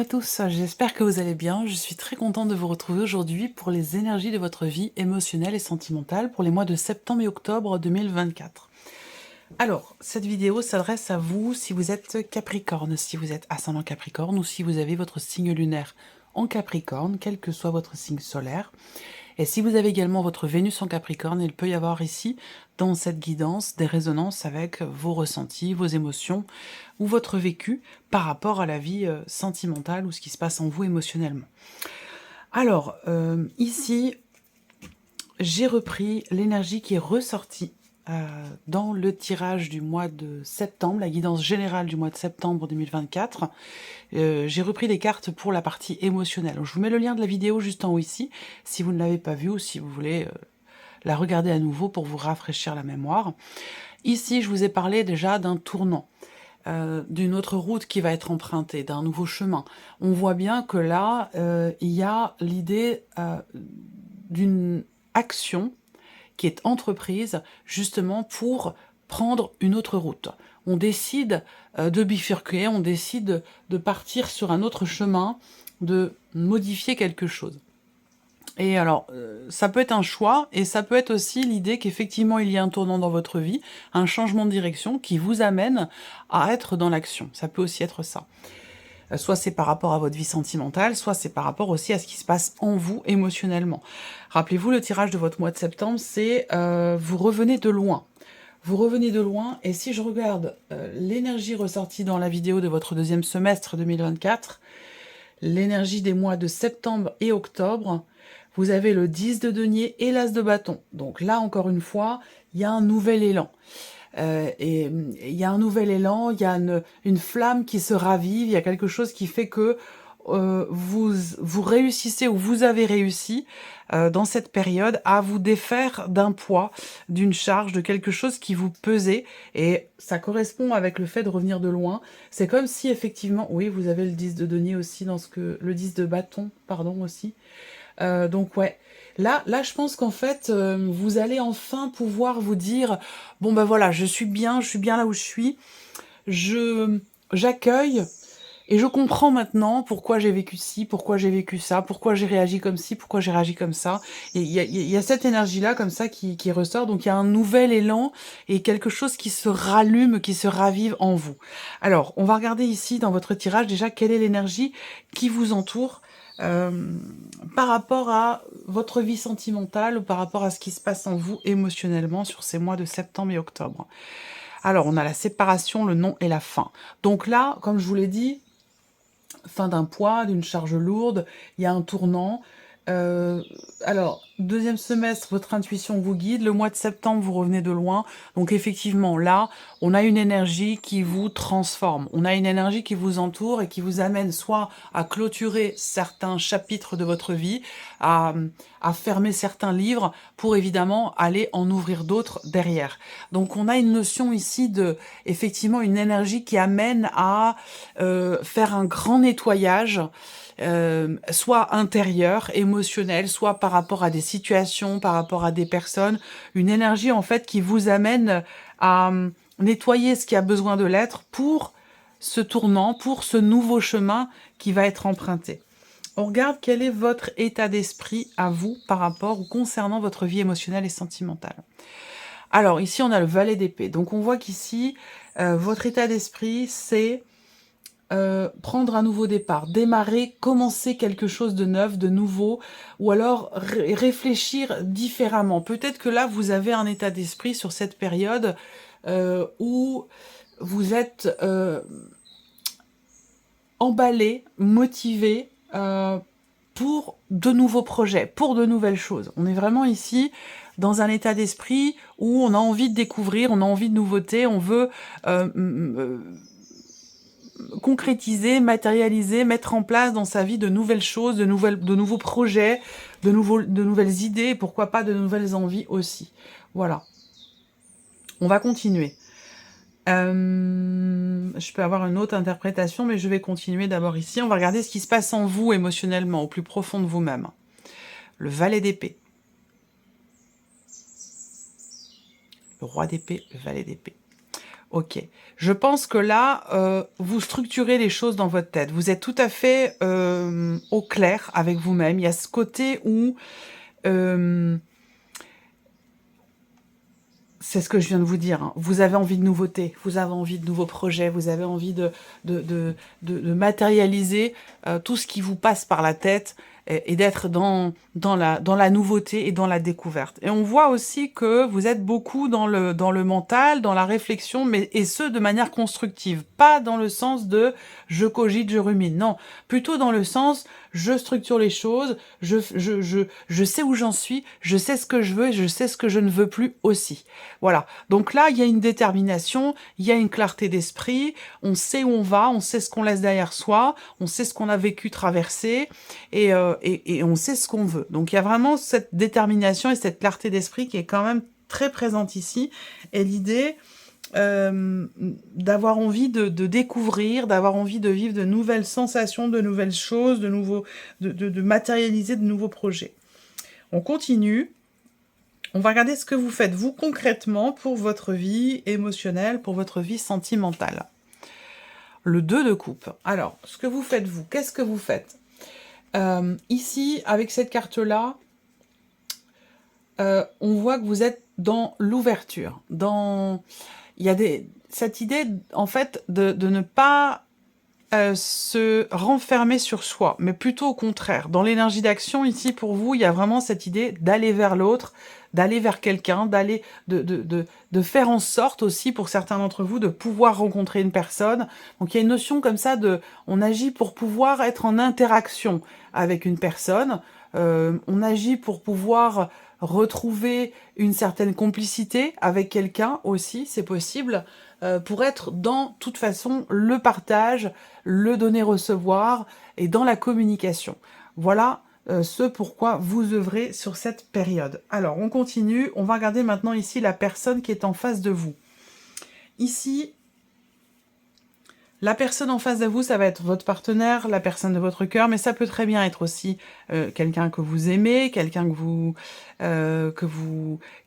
tous, j'espère que vous allez bien. Je suis très contente de vous retrouver aujourd'hui pour les énergies de votre vie émotionnelle et sentimentale pour les mois de septembre et octobre 2024. Alors, cette vidéo s'adresse à vous si vous êtes Capricorne, si vous êtes ascendant Capricorne ou si vous avez votre signe lunaire en Capricorne, quel que soit votre signe solaire. Et si vous avez également votre Vénus en Capricorne, il peut y avoir ici, dans cette guidance, des résonances avec vos ressentis, vos émotions ou votre vécu par rapport à la vie sentimentale ou ce qui se passe en vous émotionnellement. Alors, ici, j'ai repris l'énergie qui est ressortie dans le tirage du mois de septembre, la guidance générale du mois de septembre 2024. J'ai repris des cartes pour la partie émotionnelle. Donc, je vous mets le lien de la vidéo juste en haut ici, si vous ne l'avez pas vue ou si vous voulez la regarder à nouveau pour vous rafraîchir la mémoire. Ici, je vous ai parlé déjà d'un tournant, d'une autre route qui va être empruntée, d'un nouveau chemin. On voit bien que là, il y a l'idée d'une action qui est entreprise justement pour prendre une autre route. On décide de bifurquer, on décide de partir sur un autre chemin, de modifier quelque chose. Et alors, ça peut être un choix, et ça peut être aussi l'idée qu'effectivement il y a un tournant dans votre vie, un changement de direction qui vous amène à être dans l'action. Ça peut aussi être ça. Soit c'est par rapport à votre vie sentimentale, soit c'est par rapport aussi à ce qui se passe en vous émotionnellement. Rappelez-vous, le tirage de votre mois de septembre, c'est vous revenez de loin. Vous revenez de loin, et si je regarde l'énergie ressortie dans la vidéo de votre deuxième semestre 2024, l'énergie des mois de septembre et octobre, vous avez le 10 de denier et l'as de bâton. Donc là, encore une fois, il y a un nouvel élan. Et il y a un nouvel élan, il y a une flamme qui se ravive, il y a quelque chose qui fait que vous réussissez ou vous avez réussi dans cette période à vous défaire d'un poids, d'une charge, de quelque chose qui vous pesait, et ça correspond avec le fait de revenir de loin. C'est comme si effectivement, oui, vous avez le 10 de denier aussi dans le 10 de bâton, pardon, aussi. Donc ouais, là je pense qu'en fait, vous allez enfin pouvoir vous dire, bon ben voilà, je suis bien là où je suis, j'accueille, et je comprends maintenant pourquoi j'ai vécu ci, pourquoi j'ai vécu ça, pourquoi j'ai réagi comme ci, pourquoi j'ai réagi comme ça. Et il y a cette énergie-là comme ça qui ressort, donc il y a un nouvel élan et quelque chose qui se rallume, qui se ravive en vous. Alors, on va regarder ici dans votre tirage déjà quelle est l'énergie qui vous entoure par rapport à votre vie sentimentale ou par rapport à ce qui se passe en vous émotionnellement sur ces mois de septembre et octobre. Alors, on a la séparation, le non et la fin. Donc là, comme je vous l'ai dit, fin d'un poids, d'une charge lourde, il y a un tournant. Alors, deuxième semestre, votre intuition vous guide. Le mois de septembre, vous revenez de loin. Donc effectivement, là, on a une énergie qui vous transforme. On a une énergie qui vous entoure et qui vous amène soit à clôturer certains chapitres de votre vie, à fermer certains livres pour évidemment aller en ouvrir d'autres derrière. Donc on a une notion ici de, effectivement, une énergie qui amène à faire un grand nettoyage, soit intérieur, émotionnel, soit par rapport à des situations, par rapport à des personnes, une énergie en fait qui vous amène à nettoyer ce qui a besoin de l'être pour ce tournant, pour ce nouveau chemin qui va être emprunté. On regarde quel est votre état d'esprit à vous par rapport ou concernant votre vie émotionnelle et sentimentale. Alors ici on a le valet d'épée, donc on voit qu'ici votre état d'esprit c'est prendre un nouveau départ, démarrer, commencer quelque chose de neuf, de nouveau, ou alors réfléchir différemment. Peut-être que là, vous avez un état d'esprit sur cette période où vous êtes emballé, motivé pour de nouveaux projets, pour de nouvelles choses. On est vraiment ici dans un état d'esprit où on a envie de découvrir, on a envie de nouveautés, on veut concrétiser, matérialiser, mettre en place dans sa vie de nouvelles choses, de nouveaux projets, de nouvelles idées, pourquoi pas de nouvelles envies aussi. Voilà. On va continuer. Je peux avoir une autre interprétation, mais je vais continuer d'abord ici. On va regarder ce qui se passe en vous émotionnellement, au plus profond de vous-même. Le valet d'épée. Le roi d'épée, le valet d'épée. Ok. Je pense que là, vous structurez les choses dans votre tête. Vous êtes tout à fait au clair avec vous-même. Il y a ce côté où... c'est ce que je viens de vous dire, hein. Vous avez envie de nouveautés, vous avez envie de nouveaux projets, vous avez envie de matérialiser tout ce qui vous passe par la tête et d'être dans la nouveauté et dans la découverte. Et on voit aussi que vous êtes beaucoup dans le mental, dans la réflexion, et ce, de manière constructive. Pas dans le sens de « je cogite, je rumine ». Non, plutôt dans le sens « je structure les choses, je sais où j'en suis, je sais ce que je veux et je sais ce que je ne veux plus aussi ». Voilà, donc là, il y a une détermination, il y a une clarté d'esprit, on sait où on va, on sait ce qu'on laisse derrière soi, on sait ce qu'on a vécu, traversé, et on sait ce qu'on veut. Donc il y a vraiment cette détermination et cette clarté d'esprit qui est quand même très présente ici, et l'idée d'avoir envie de découvrir, d'avoir envie de vivre de nouvelles sensations, de nouvelles choses, de matérialiser de nouveaux projets. On continue. On va regarder ce que vous faites, vous, concrètement, pour votre vie émotionnelle, pour votre vie sentimentale. Le 2 de coupe. Alors, ce que vous faites, vous, qu'est-ce que vous faites? Ici, avec cette carte-là, on voit que vous êtes dans l'ouverture. Il y a cette idée, en fait, de ne pas se renfermer sur soi, mais plutôt au contraire. Dans l'énergie d'action, ici, pour vous, il y a vraiment cette idée d'aller vers l'autre, d'aller vers quelqu'un, de faire en sorte aussi, pour certains d'entre vous, de pouvoir rencontrer une personne. Donc, il y a une notion comme ça on agit pour pouvoir être en interaction avec une personne, on agit pour pouvoir retrouver une certaine complicité avec quelqu'un aussi, c'est possible, pour être dans, toute façon, le partage, le donner-recevoir et dans la communication. Voilà ce pourquoi vous œuvrez sur cette période. Alors, on continue. On va regarder maintenant ici la personne qui est en face de vous. Ici, la personne en face de vous, ça va être votre partenaire, la personne de votre cœur, mais ça peut très bien être aussi quelqu'un que vous aimez, quelqu'un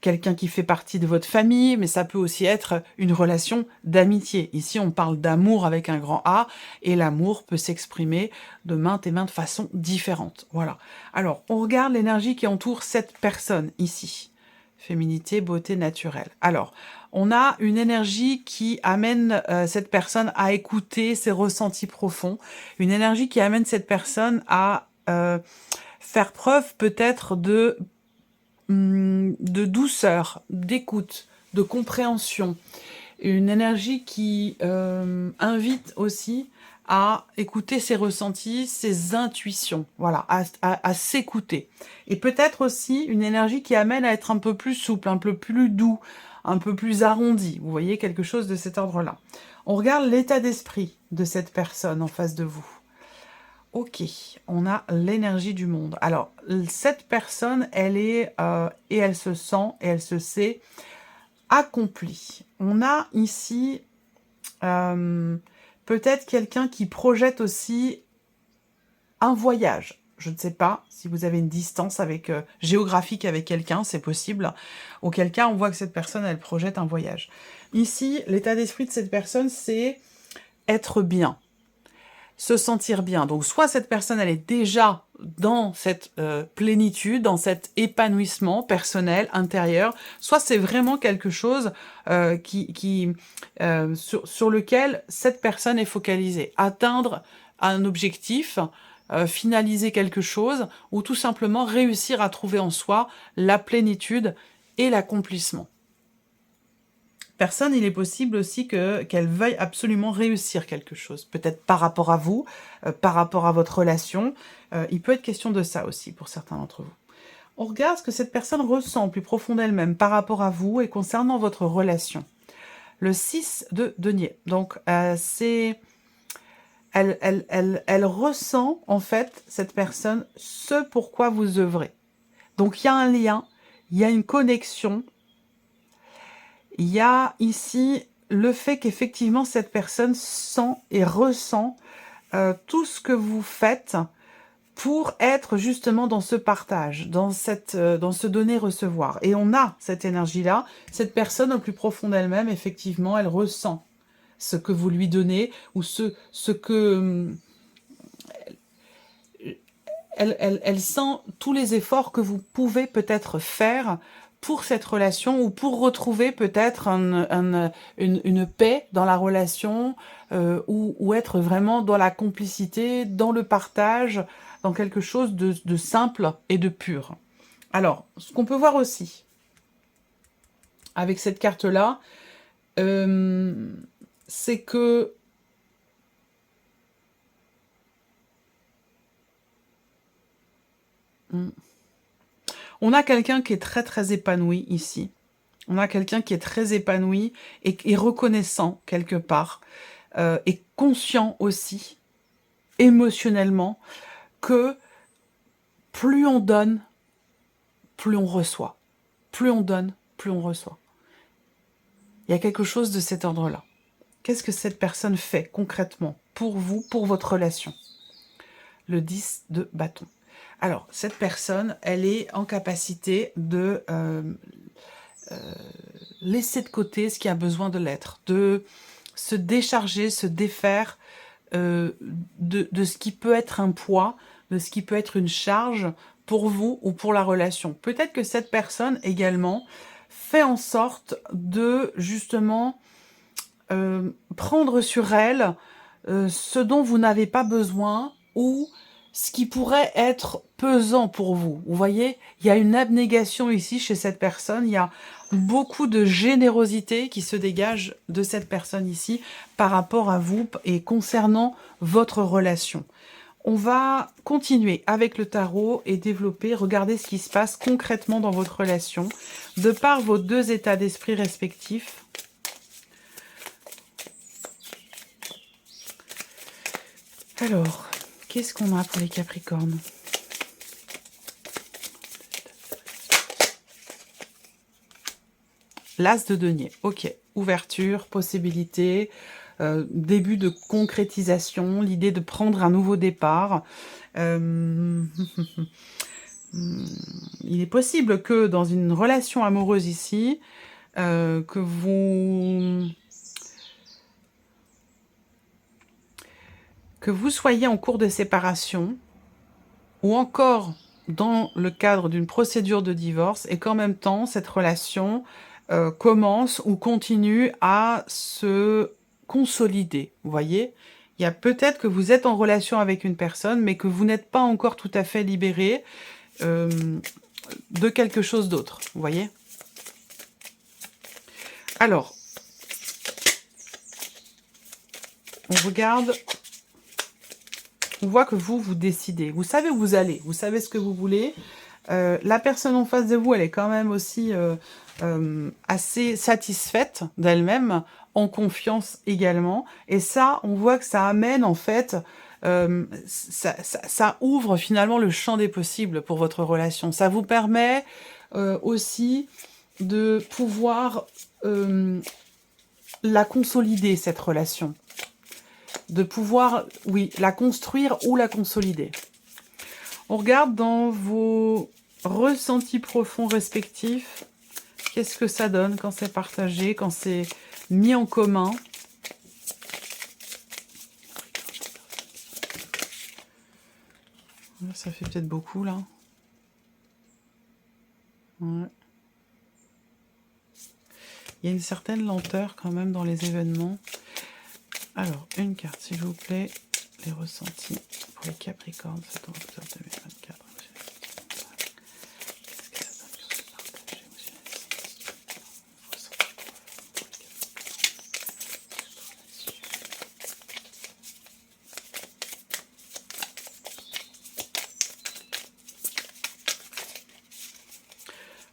quelqu'un qui fait partie de votre famille, mais ça peut aussi être une relation d'amitié. Ici, on parle d'amour avec un grand A, et l'amour peut s'exprimer de maintes et maintes façons différentes. Voilà. Alors, on regarde l'énergie qui entoure cette personne ici. Féminité, beauté naturelle. Alors, on a une énergie qui amène cette personne à écouter ses ressentis profonds, une énergie qui amène cette personne à faire preuve peut-être de douceur, d'écoute, de compréhension, une énergie qui invite aussi à écouter ses ressentis, ses intuitions, voilà, à s'écouter. Et peut-être aussi une énergie qui amène à être un peu plus souple, un peu plus doux, un peu plus arrondi. Vous voyez, quelque chose de cet ordre-là. On regarde l'état d'esprit de cette personne en face de vous. Ok, on a l'énergie du monde. Alors, cette personne, elle est, et elle se sent, et elle se sait accomplie. On a ici peut-être quelqu'un qui projette aussi un voyage. Je ne sais pas si vous avez une distance géographique avec quelqu'un, c'est possible. Auquel cas, on voit que cette personne, elle projette un voyage. Ici, l'état d'esprit de cette personne, c'est être bien, se sentir bien. Donc, soit cette personne, elle est déjà dans cette plénitude, dans cet épanouissement personnel, intérieur, soit c'est vraiment quelque chose sur lequel cette personne est focalisée. Atteindre un objectif, finaliser quelque chose, ou tout simplement réussir à trouver en soi la plénitude et l'accomplissement. Personne, il est possible aussi qu'elle veuille absolument réussir quelque chose. Peut-être par rapport à vous, par rapport à votre relation. Il peut être question de ça aussi pour certains d'entre vous. On regarde ce que cette personne ressent plus profond d'elle-même par rapport à vous et concernant votre relation. Le 6 de denier. Donc, elle ressent, en fait, cette personne, ce pourquoi vous œuvrez. Donc, il y a un lien, il y a une connexion. Il y a ici le fait qu'effectivement cette personne sent et ressent tout ce que vous faites pour être justement dans ce partage, dans ce donner-recevoir. Et on a cette énergie-là. Cette personne, au plus profond d'elle-même, effectivement, elle ressent ce que vous lui donnez ou ce que... Elle sent tous les efforts que vous pouvez peut-être faire pour cette relation ou pour retrouver peut-être une paix dans la relation ou être vraiment dans la complicité, dans le partage, dans quelque chose de simple et de pur. Alors, ce qu'on peut voir aussi avec cette carte-là, c'est que on a quelqu'un qui est très très épanoui ici. On a quelqu'un qui est très épanoui et reconnaissant quelque part, et conscient aussi, émotionnellement, que plus on donne, plus on reçoit. Plus on donne, plus on reçoit. Il y a quelque chose de cet ordre-là. Qu'est-ce que cette personne fait concrètement pour vous, pour votre relation? Le 10 de bâton. Alors, cette personne, elle est en capacité de laisser de côté ce qui a besoin de l'être, de se décharger, se défaire de ce qui peut être un poids, de ce qui peut être une charge pour vous ou pour la relation. Peut-être que cette personne également fait en sorte de justement prendre sur elle ce dont vous n'avez pas besoin ou ce qui pourrait être pesant pour vous. Vous voyez, il y a une abnégation ici chez cette personne, il y a beaucoup de générosité qui se dégage de cette personne ici par rapport à vous et concernant votre relation. On va continuer avec le tarot et développer, regarder ce qui se passe concrètement dans votre relation, de par vos deux états d'esprit respectifs. Alors, qu'est-ce qu'on a pour les Capricornes? L'As de denier, ok. Ouverture, possibilité, début de concrétisation, l'idée de prendre un nouveau départ. Il est possible que dans une relation amoureuse ici, que vous soyez en cours de séparation ou encore dans le cadre d'une procédure de divorce et qu'en même temps, cette relation commence ou continue à se consolider. Vous voyez, il y a peut-être que vous êtes en relation avec une personne, mais que vous n'êtes pas encore tout à fait libéré de quelque chose d'autre. Vous voyez? Alors, on regarde, on voit que vous décidez. Vous savez où vous allez, vous savez ce que vous voulez. La personne en face de vous, elle est quand même aussi assez satisfaite d'elle-même, en confiance également. Et ça, on voit que ça amène en fait, ça ouvre finalement le champ des possibles pour votre relation. Ça vous permet aussi de pouvoir la consolider, cette relation. De pouvoir, oui, la construire ou la consolider. On regarde dans vos ressentis profonds respectifs. Qu'est-ce que ça donne quand c'est partagé, quand c'est mis en commun? Ça fait peut-être beaucoup, là. Ouais. Il y a une certaine lenteur, quand même, dans les événements. Alors, une carte, s'il vous plaît. Les ressentis pour les Capricornes, septembre, octobre 2024.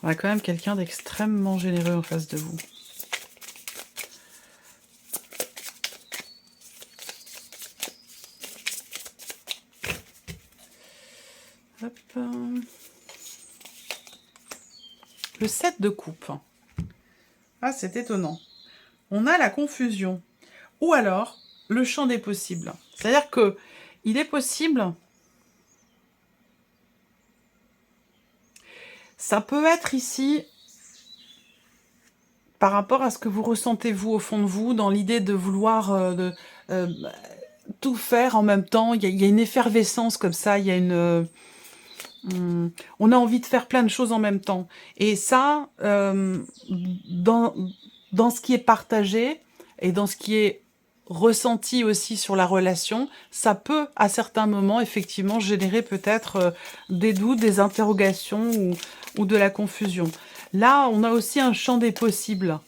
On a quand même quelqu'un d'extrêmement généreux en face de vous. Hop. Le 7 de coupe. Ah, c'est étonnant. On a la confusion. Ou alors, le champ des possibles. C'est-à-dire que il est possible Ça peut être ici par rapport à ce que vous ressentez vous au fond de vous, dans l'idée de vouloir tout faire en même temps. Il y a une effervescence comme ça, il y a une... on a envie de faire plein de choses en même temps. Et ça, dans ce qui est partagé et dans ce qui est ressenti aussi sur la relation, ça peut, à certains moments, effectivement, générer peut-être des doutes, des interrogations ou de la confusion. Là, on a aussi un champ des possibles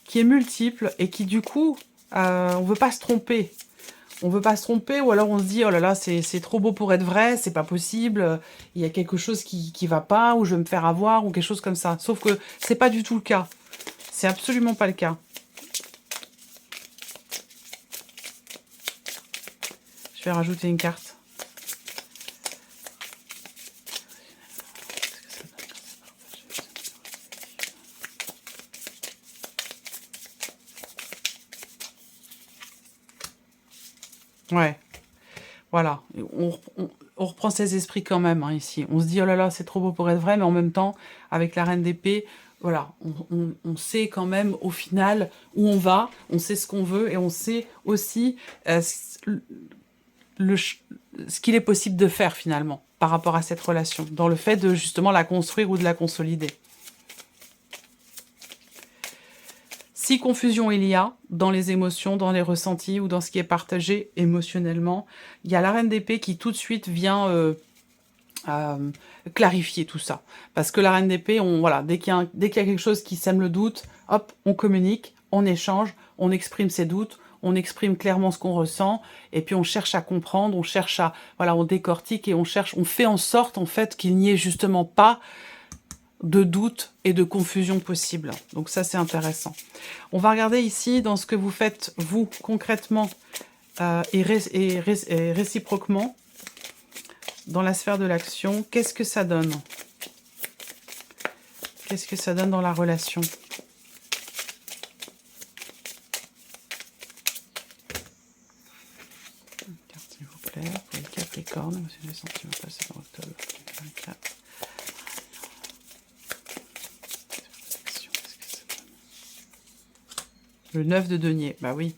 qui est multiple et qui, du coup, on ne veut pas se tromper. On veut pas se tromper, ou alors on se dit, oh là là, c'est trop beau pour être vrai, c'est pas possible, il y a quelque chose qui va pas, ou je vais me faire avoir, ou quelque chose comme ça. Sauf que c'est pas du tout le cas. C'est absolument pas le cas. Je vais rajouter une carte. Ouais, voilà. On reprend ses esprits quand même, hein, ici. On se dit, oh là là, c'est trop beau pour être vrai, mais en même temps, avec la reine d'épée, voilà, on sait quand même, au final, où on va, on sait ce qu'on veut, et on sait aussi ce qu'il est possible de faire, finalement, par rapport à cette relation, dans le fait de, justement, la construire ou de la consolider. Si confusion il y a dans les émotions, dans les ressentis ou dans ce qui est partagé émotionnellement, il y a la reine d'épée qui tout de suite vient clarifier tout ça. Parce que la reine d'épée, voilà, dès qu'il y a quelque chose qui sème le doute, hop, on communique, on échange, on exprime ses doutes, on exprime clairement ce qu'on ressent, et puis on cherche à comprendre, on cherche à, voilà, on décortique et on fait en sorte en fait qu'il n'y ait justement pas de doute et de confusion possible. Donc ça, c'est intéressant. On va regarder ici dans ce que vous faites, vous, concrètement, et réciproquement, dans la sphère de l'action. Qu'est-ce que ça donne? Qu'est-ce que ça donne dans la relation? Une carte, s'il vous plaît, pour les Capricornes. Monsieur les sentiments passés dans octobre 2024. Le 9 de denier, bah oui.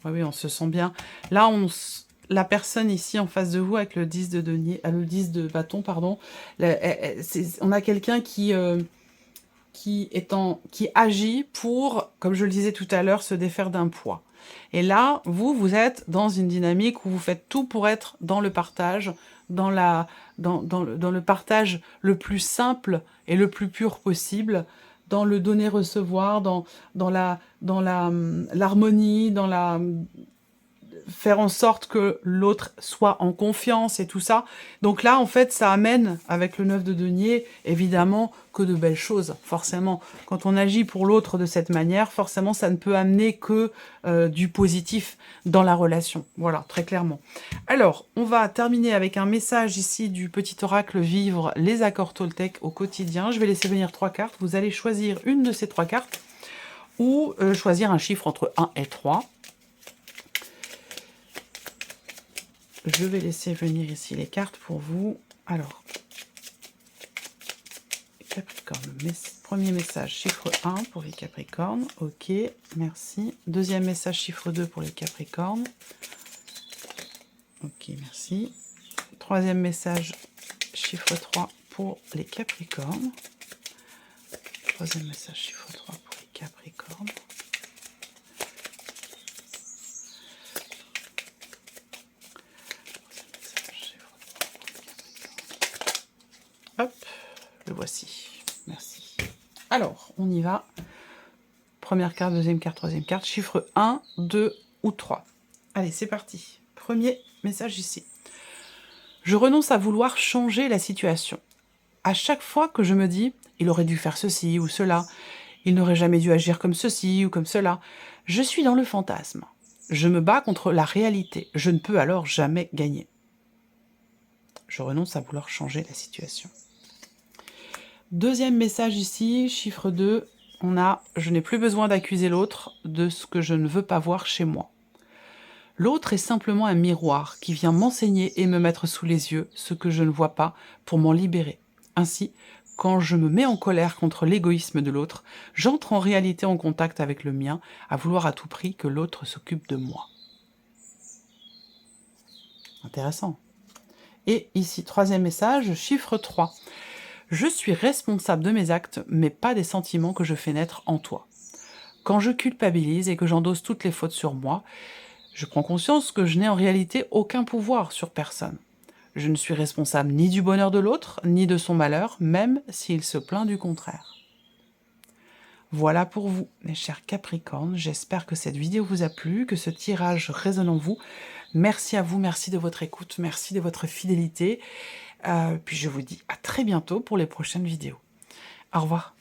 Bah oui, on se sent bien. Là, la personne ici en face de vous avec le 10 de denier, le 10 de bâton, pardon, on a quelqu'un qui agit pour, comme je le disais tout à l'heure, se défaire d'un poids. Et là, vous êtes dans une dynamique où vous faites tout pour être dans le partage, dans le partage le plus simple et le plus pur possible, dans le donner-recevoir, dans l'harmonie, faire en sorte que l'autre soit en confiance et tout ça. Donc là, en fait, ça amène, avec le 9 de denier, évidemment, que de belles choses, forcément. Quand on agit pour l'autre de cette manière, forcément, ça ne peut amener que du positif dans la relation. Voilà, très clairement. Alors, on va terminer avec un message ici du petit oracle Vivre les accords Toltec au quotidien. Je vais laisser venir 3 cartes. Vous allez choisir une de ces 3 cartes ou choisir un chiffre entre 1 et 3. Je vais laisser venir ici les cartes pour vous. Alors, Capricorne, premier message, chiffre 1 pour les Capricornes. Ok, merci. Deuxième message, chiffre 2 pour les Capricornes. Ok, merci. Troisième message, chiffre 3 pour les Capricornes. Troisième message, chiffre 3 pour les Capricornes. Hop, le voici. Merci. Alors, on y va. Première carte, deuxième carte, troisième carte. Chiffre 1, 2 ou 3. Allez, c'est parti. Premier message ici. Je renonce à vouloir changer la situation. À chaque fois que je me dis, il aurait dû faire ceci ou cela, il n'aurait jamais dû agir comme ceci ou comme cela, je suis dans le fantasme. Je me bats contre la réalité. Je ne peux alors jamais gagner. Je renonce à vouloir changer la situation. Deuxième message ici, chiffre 2, on a « Je n'ai plus besoin d'accuser l'autre de ce que je ne veux pas voir chez moi ». L'autre est simplement un miroir qui vient m'enseigner et me mettre sous les yeux ce que je ne vois pas pour m'en libérer. Ainsi, Quand je me mets en colère contre l'égoïsme de l'autre, j'entre en réalité en contact avec le mien, à vouloir à tout prix que l'autre s'occupe de moi. Intéressant. Et ici, troisième message, chiffre 3. Je suis responsable de mes actes, mais pas des sentiments que je fais naître en toi. Quand je culpabilise et que j'endosse toutes les fautes sur moi, je prends conscience que je n'ai en réalité aucun pouvoir sur personne. Je ne suis responsable ni du bonheur de l'autre, ni de son malheur, même s'il se plaint du contraire. Voilà pour vous, mes chers Capricornes. J'espère que cette vidéo vous a plu, que ce tirage résonne en vous. Merci à vous, merci de votre écoute, merci de votre fidélité. Puis je vous dis à très bientôt pour les prochaines vidéos. Au revoir.